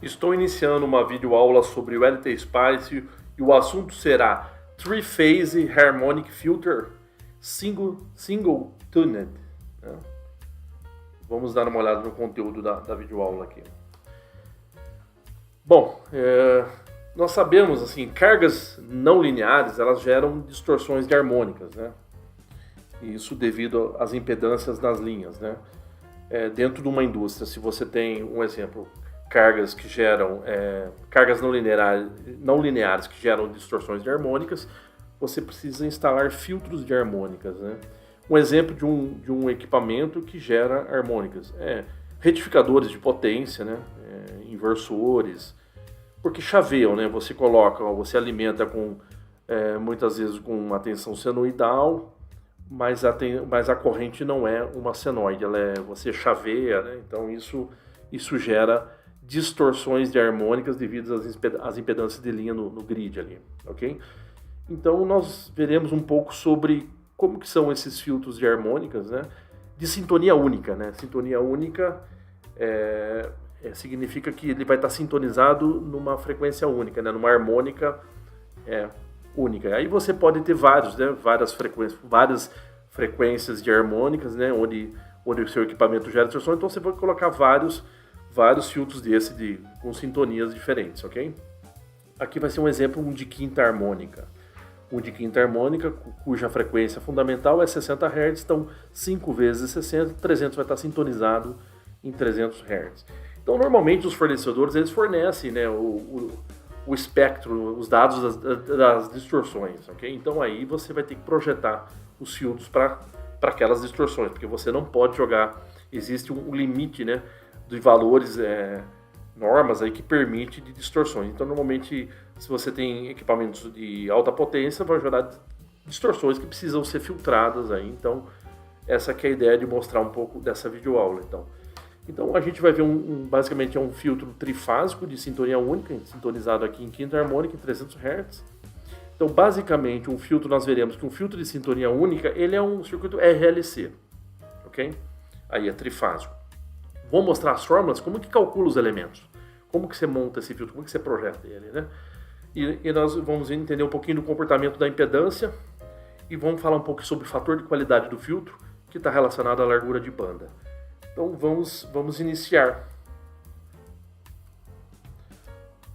Estou iniciando uma videoaula sobre o LT Spice e o assunto será Three-Phase Harmonic Filter Single Tuned. Vamos dar uma olhada no conteúdo da videoaula aqui. Bom, nós sabemos assim, cargas não lineares elas geram distorções de harmônicas, né? Isso devido às impedâncias das linhas, né? Dentro de uma indústria, se você tem um exemplo, cargas que geram cargas não lineares que geram distorções de harmônicas, você precisa instalar filtros de harmônicas, né? Um exemplo de um equipamento que gera harmônicas retificadores de potência, né? Inversores, porque chaveiam, né? Você alimenta com muitas vezes com uma tensão senoidal, mas a corrente não é uma senoide, você chaveia, né? Então isso gera distorções de harmônicas devido às impedâncias de linha no grid ali, ok? Então nós veremos um pouco sobre como que são esses filtros de harmônicas, né? De sintonia única, né? Sintonia única significa que ele vai estar sintonizado numa frequência única, né? Numa harmônica única. Aí você pode ter várias frequências de harmônicas, né? Onde o seu equipamento gera distorção, então você pode colocar vários filtros com sintonias diferentes, ok? Aqui vai ser um exemplo de quinta harmônica. Um de quinta harmônica, cuja frequência fundamental é 60 Hz, então 5 vezes 60, 300 vai estar sintonizado em 300 Hz. Então, normalmente, os fornecedores eles fornecem, né, o espectro, os dados das distorções, ok? Então, aí você vai ter que projetar os filtros para aquelas distorções, porque você não pode jogar, existe um limite, né, de valores, normas aí que permite de distorções. Então, normalmente, se você tem equipamentos de alta potência, vai gerar distorções que precisam ser filtradas aí. Então, essa que é a ideia de mostrar um pouco dessa videoaula. Então a gente vai ver basicamente um filtro trifásico de sintonia única, sintonizado aqui em quinta harmônica, em 300 Hz. Então, basicamente, nós veremos que um filtro de sintonia única, ele é um circuito RLC, ok? Aí é trifásico. Vou mostrar as fórmulas, como que calcula os elementos, como que você monta esse filtro, como que você projeta ele, né? E nós vamos entender um pouquinho do comportamento da impedância e vamos falar um pouco sobre o fator de qualidade do filtro, que está relacionado à largura de banda. Então vamos iniciar.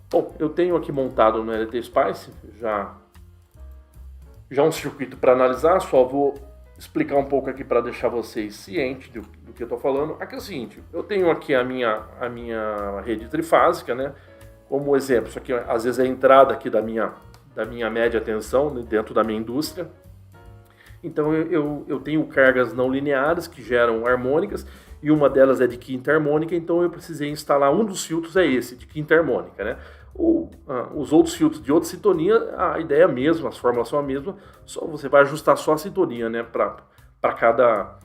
Bom, eu tenho aqui montado no LT Spice já um circuito para analisar, só vou explicar um pouco aqui para deixar vocês cientes do que eu estou falando. Aqui é o seguinte, eu tenho aqui a minha rede trifásica, né? Como exemplo, isso aqui às vezes é a entrada aqui da minha média tensão, né, dentro da minha indústria. Então eu tenho cargas não lineares que geram harmônicas, e uma delas é de quinta harmônica, então eu precisei instalar um dos filtros, esse, de quinta harmônica, né? Os outros filtros de outra sintonia, a ideia é a mesma, as fórmulas são a mesma, só você vai ajustar só a sintonia, né? Para cada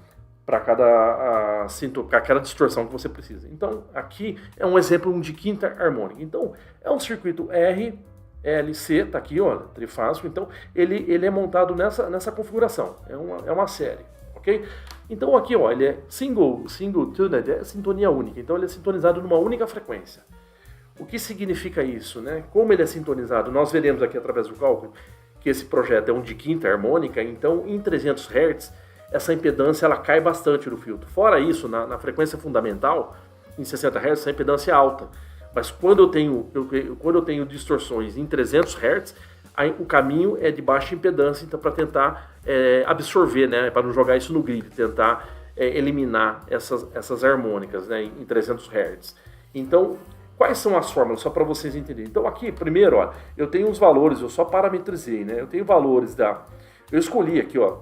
distorção que você precisa. Então, aqui é um exemplo de quinta harmônica. Então, é um circuito RLC, tá aqui, ó, trifásico. Então, ele é montado nessa configuração, é uma série, ok? Então aqui, ó, ele é single tuned, é sintonia única. Então ele é sintonizado numa única frequência. O que significa isso, né? Como ele é sintonizado, nós veremos aqui através do cálculo que esse projeto é um de quinta harmônica, então em 300 Hz essa impedância ela cai bastante no filtro. Fora isso, na frequência fundamental, em 60 Hz essa impedância é alta. Mas quando eu tenho distorções em 300 Hz, aí o caminho é de baixa impedância, então para tentar absorver, né, para não jogar isso no grid, tentar eliminar essas harmônicas, né, em 300 Hz. Então, quais são as fórmulas, só para vocês entenderem? Então aqui, primeiro, ó, eu tenho os valores, eu só parametrizei, né, eu tenho valores eu escolhi aqui, ó,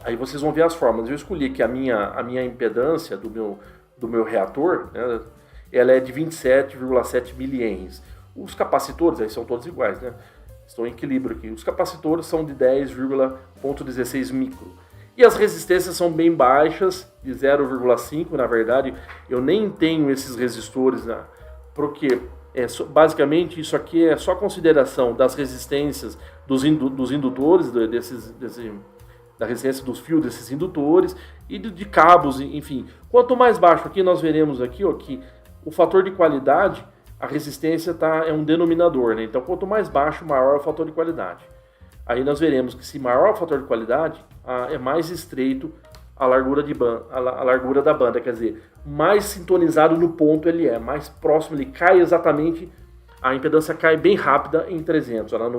aí vocês vão ver as fórmulas, eu escolhi que a minha impedância do meu reator, né, ela é de 27,7 milihenries. Os capacitores, aí são todos iguais, né? Estão em equilíbrio aqui. Os capacitores são de 10,16 micro. E as resistências são bem baixas, de 0,5. Na verdade, eu nem tenho esses resistores, né? Porque basicamente isso aqui é só consideração das resistências dos indutores, da resistência dos fios desses indutores e de cabos, enfim. Quanto mais baixo aqui, nós veremos aqui, ó, que o fator de qualidade a resistência é um denominador, né? Então, quanto mais baixo, maior é o fator de qualidade. Aí nós veremos que se maior é o fator de qualidade, é mais estreito a largura, a largura da banda, quer dizer, mais sintonizado no ponto ele é, mais próximo, ele cai exatamente, a impedância cai bem rápida em 300, ela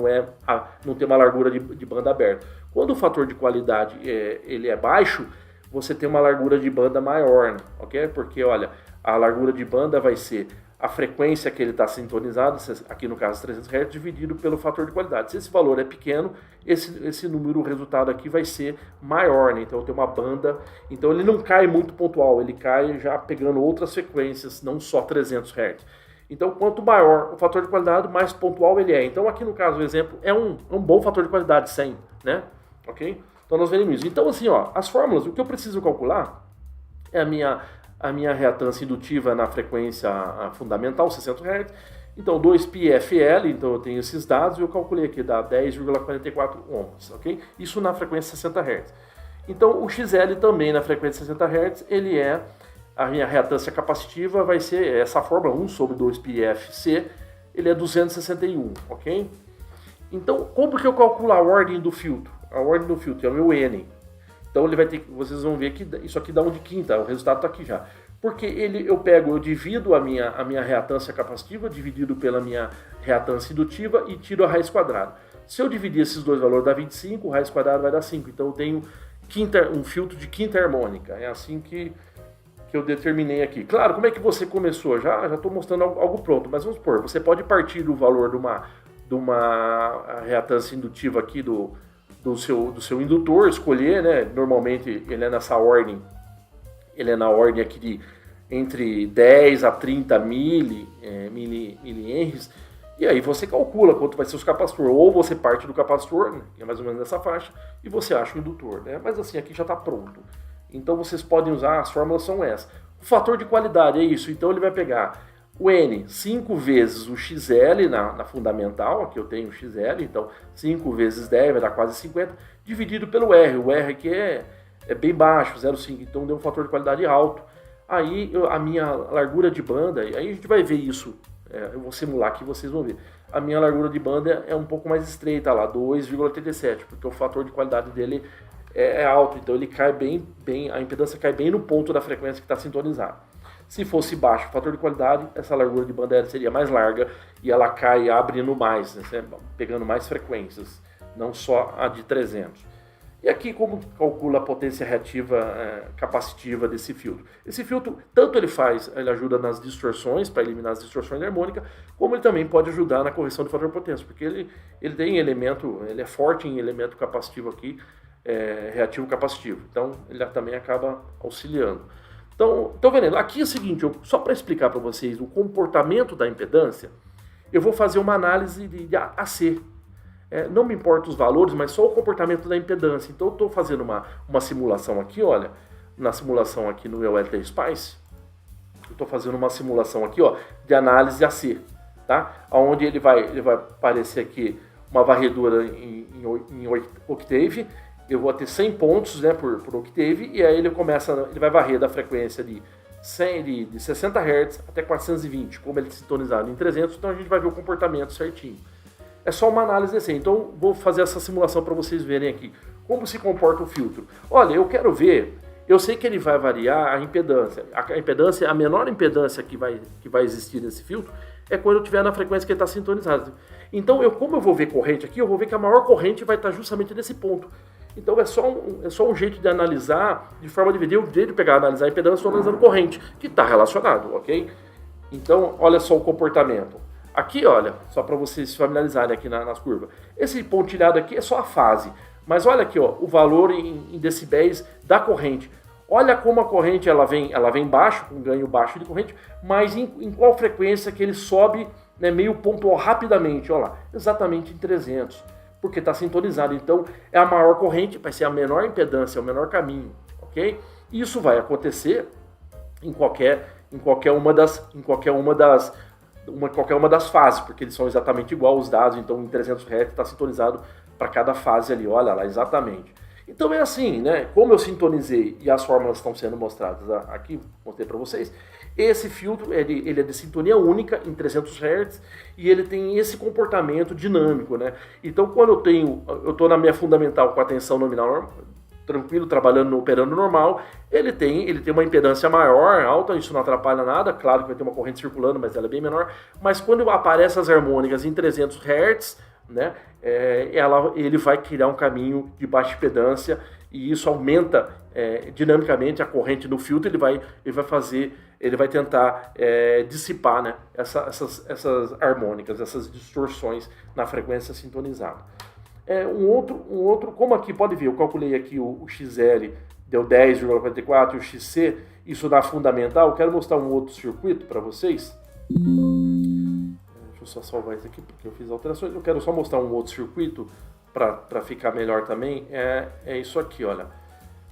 não tem uma largura de banda aberta. Quando o fator de qualidade ele é baixo, você tem uma largura de banda maior, né? Ok? Porque, olha, a largura de banda vai ser a frequência que ele está sintonizado, aqui no caso 300 Hz, dividido pelo fator de qualidade. Se esse valor é pequeno, esse número, o resultado aqui vai ser maior, né? Então tem uma banda, então ele não cai muito pontual, ele cai já pegando outras frequências, não só 300 Hz. Então quanto maior o fator de qualidade, mais pontual ele é. Então aqui no caso, o exemplo é um bom fator de qualidade, 100, né? Ok? Então nós veremos isso. Então assim, ó, as fórmulas, o que eu preciso calcular é a minha reatância indutiva na frequência fundamental, 600 Hz. Então, 2πfL, então eu tenho esses dados e eu calculei aqui, dá 10,44 ohms, ok? Isso na frequência 60 Hz. Então, o XL também na frequência 60 Hz, ele é, a minha reatância capacitiva vai ser essa fórmula 1 sobre 2πfC, ele é 261, ok? Então, como que eu calculo a ordem do filtro? A ordem do filtro é o meu N. Então ele vai ter que, vocês vão ver que isso aqui dá 1 de quinta, o resultado está aqui já. Porque eu divido a minha reatância capacitiva, dividido pela minha reatância indutiva e tiro a raiz quadrada. Se eu dividir esses dois valores dá 25, raiz quadrada vai dar 5. Então eu tenho um filtro de quinta harmônica. É assim que eu determinei aqui. Claro, como é que você começou? Já estou mostrando algo pronto, mas vamos supor, você pode partir do valor de uma reatância indutiva aqui do seu indutor, escolher, né? Normalmente ele é nessa ordem, ele é na ordem aqui de entre 10 a 30 milihenries, e aí você calcula quanto vai ser os capacitores, ou você parte do capacitor, né, que é mais ou menos nessa faixa, e você acha o indutor, né? Mas assim, aqui já está pronto. Então vocês podem usar, as fórmulas são essas. O fator de qualidade é isso, então ele vai pegar o N 5 vezes o XL na fundamental, aqui eu tenho o XL, então 5 vezes 10 vai dar quase 50, dividido pelo R. O R aqui é bem baixo, 0,5, então deu um fator de qualidade alto. Aí a minha largura de banda, aí a gente vai ver isso, eu vou simular aqui, vocês vão ver. A minha largura de banda é um pouco mais estreita lá, 2,87, porque o fator de qualidade dele é alto, então ele cai bem, a impedância cai bem no ponto da frequência que está sintonizada. Se fosse baixo o fator de qualidade, essa largura de banda seria mais larga e ela cai abrindo mais, né, pegando mais frequências, não só a de 300. E aqui como calcula a potência reativa capacitiva desse filtro? Esse filtro, tanto ele ajuda nas distorções, para eliminar as distorções harmônicas, como ele também pode ajudar na correção do fator de potência, porque ele tem elemento, ele é forte em elemento capacitivo aqui, reativo capacitivo, então ele também acaba auxiliando. Então, estão vendo? Aqui é o seguinte, só para explicar para vocês o comportamento da impedância, eu vou fazer uma análise de AC. Não me importa os valores, mas só o comportamento da impedância. Então eu estou fazendo uma simulação aqui, olha, na simulação aqui no meu LT Spice, eu estou fazendo uma simulação aqui, ó, de análise AC, tá? Onde ele vai aparecer aqui uma varredura em octave. Eu vou ter 100 pontos, né, por octave, e aí ele vai varrer da frequência de 60 Hz até 420, como ele é sintonizado em 300, então a gente vai ver o comportamento certinho. É só uma análise assim, então vou fazer essa simulação para vocês verem aqui como se comporta o filtro. Olha, eu quero ver, eu sei que ele vai variar a impedância. A menor impedância que vai existir nesse filtro é quando eu estiver na frequência que ele está sintonizado. Então, como eu vou ver corrente aqui, eu vou ver que a maior corrente vai estar justamente nesse ponto. Então é só um jeito de analisar, de forma de o jeito de pegar, analisar a impedância, estou analisando corrente, que está relacionado, ok? Então, olha só o comportamento. Aqui, olha, só para vocês se familiarizarem aqui nas curvas. Esse pontilhado aqui é só a fase, mas olha aqui, ó, o valor em decibéis da corrente. Olha como a corrente ela vem baixo, com ganho baixo de corrente, mas em qual frequência que ele sobe, né, meio pontual rapidamente, olha lá, exatamente em 300. Porque está sintonizado, então é a maior corrente, vai ser a menor impedância, o menor caminho, ok? Isso vai acontecer em qualquer uma das fases, porque eles são exatamente igual os dados, então em 300 Hz está sintonizado para cada fase ali, olha lá, exatamente. Então é assim, né? Como eu sintonizei e as fórmulas estão sendo mostradas aqui, mostrei para vocês, esse filtro ele é de sintonia única em 300 Hz e ele tem esse comportamento dinâmico, né? Então quando eu estou na minha fundamental com a tensão nominal tranquilo, trabalhando, operando normal, ele tem uma impedância maior, alta, isso não atrapalha nada, claro que vai ter uma corrente circulando, mas ela é bem menor, mas quando aparecem as harmônicas em 300 Hz, né, ele vai criar um caminho de baixa impedância e isso aumenta dinamicamente a corrente no filtro, ele vai tentar dissipar, né, essas harmônicas, essas distorções na frequência sintonizada. Um outro, como aqui pode ver, eu calculei aqui o XL, deu 10,44 e o XC, isso dá fundamental. Eu quero mostrar um outro circuito para vocês. Deixa eu só salvar isso aqui porque eu fiz alterações. Eu quero só mostrar um outro circuito para ficar melhor também. É isso aqui, olha.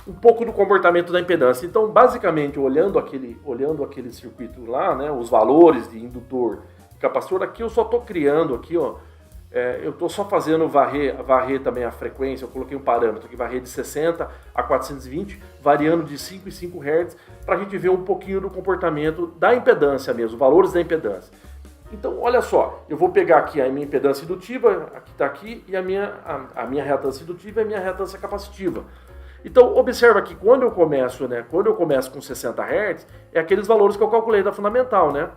Um pouco do comportamento da impedância. Então, basicamente, olhando aquele circuito lá, né, os valores de indutor e capacitor, aqui eu só estou criando aqui, ó. Eu estou só fazendo varrer também a frequência, eu coloquei um parâmetro aqui, varrer de 60 a 420, variando de 5 em 5 Hz, para a gente ver um pouquinho do comportamento da impedância mesmo, valores da impedância. Então, olha só, eu vou pegar aqui a minha impedância indutiva, aqui está aqui, e a minha reatância indutiva e a minha reatância capacitiva. Então, observa que quando eu começo com 60 Hz, é aqueles valores que eu calculei da fundamental, né?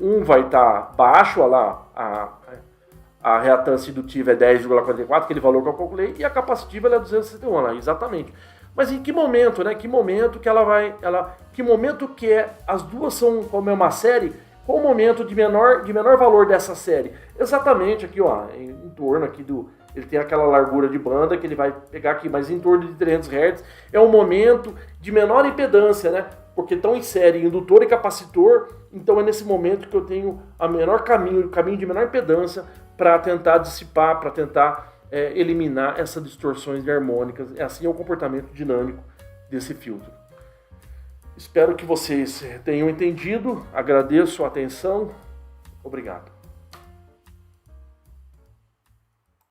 Um vai estar baixo, olha lá, a reatância indutiva é 10,44, aquele valor que eu calculei, e a capacitiva é 261, lá, exatamente. Mas em que momento, né? Que momento que que momento que as duas são como é uma série, qual o momento de menor valor dessa série? Exatamente aqui, ó, em torno aqui ele tem aquela largura de banda que ele vai pegar aqui, mas em torno de 300 Hz é um momento de menor impedância, né? Porque estão em série indutor e capacitor, então é nesse momento que eu tenho o caminho de menor impedância para tentar dissipar, para tentar eliminar essas distorções de harmônicas. Assim é o comportamento dinâmico desse filtro. Espero que vocês tenham entendido, agradeço a atenção, obrigado.